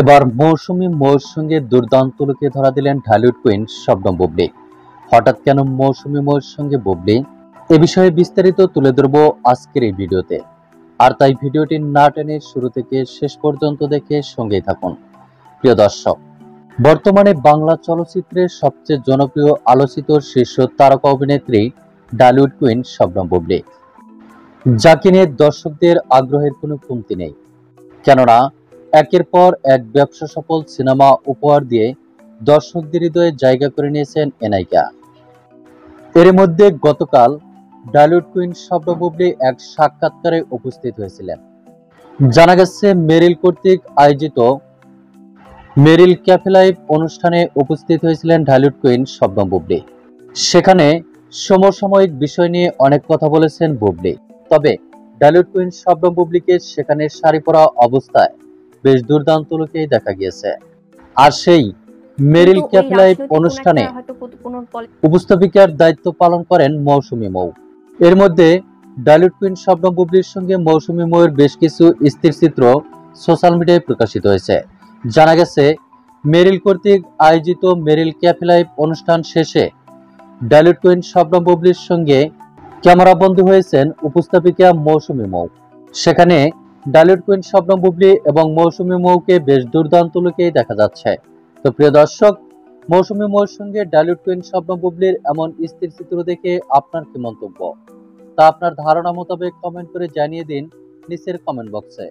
এবার মৌসুমী মৌর সঙ্গে দুর্দান্ত লুকে ধরা দিলেন ঢালিউড কুইন শবনম বুবলী। হঠাৎ কেন মৌসুমী মৌর সঙ্গে বুবলী, এ বিষয়ে বিস্তারিত তুলে ধরবো আজকের এই ভিডিওতে। আর তাই ভিডিওটি না টেনে শুরু থেকে শেষ পর্যন্ত দেখে সঙ্গেই থাকুন। প্রিয় দর্শক, বর্তমানে বাংলা চলচ্চিত্রের সবচেয়ে জনপ্রিয় আলোচিত শীর্ষ তারকা অভিনেত্রী ঢালিউড কুইন শবনম বুবলী, যাকে নিয়ে দর্শকদের আগ্রহের কোনো কমতি নেই। কেননা একের পর এক ব্যবসা সফল সিনেমা উপহার দিয়ে দর্শকদের হৃদয়ে জায়গা করে নিয়েছেন এ নায়িকা। এর মধ্যে গতকাল ঢালিউড কুইন শবনম বুবলী এক সাক্ষাৎকারে উপস্থিত হয়েছিলেন। জানা গেছে, মেরিল কর্তৃক আয়োজিত মেরিল ক্যাফে লাইভ অনুষ্ঠানে উপস্থিত হয়েছিলেন ঢালিউড কুইন শবনম বুবলী। সেখানে সমসাময়িক বিষয় নিয়ে অনেক কথা বলেছেন বুবলী। তবে ঢালিউড কুইন শবনম বুবলীকে সেখানে শাড়ি পরা অবস্থায় বেশ দুর্দান্ত লুকেই দেখা গিয়েছে। আর সেই মেরিল ক্যাফে লাইভ অনুষ্ঠানে উপস্থাপিকার দায়িত্ব পালন করেন মৌসুমী মৌ। এর মধ্যে ঢালিউড কুইন শবনম বুবলীর সঙ্গে মৌসুমী মৌয়ের বেশ কিছু স্থিরচিত্র সোশ্যাল মিডিয়ায় প্রকাশিত হয়েছে। জানা গেছে, মেরিল কর্তৃক আয়োজিত মেরিল ক্যাফে লাইভ অনুষ্ঠান শেষে ঢালিউড কুইন শবনম বুবলীর সঙ্গে ক্যামেরাবন্দী হয়েছেন উপস্থাপিকা মৌসুমী মৌ। সেখানে ঢালিউড কুইন শবনম বুবলী এবং মৌসুমী মৌকে বেশ দুর্দান্ত লুকেই দেখা যাচ্ছে। তো প্রিয় দর্শক, মৌসুমী মৌর সঙ্গে ঢালিউড কুইন শবনম বুবলীর এমন স্থিরচিত্র দেখে আপনার কি মন্তব্য, তা আপনার ধারণা মোতাবেক কমেন্ট করে জানিয়ে দিন নিচের কমেন্ট বক্সে।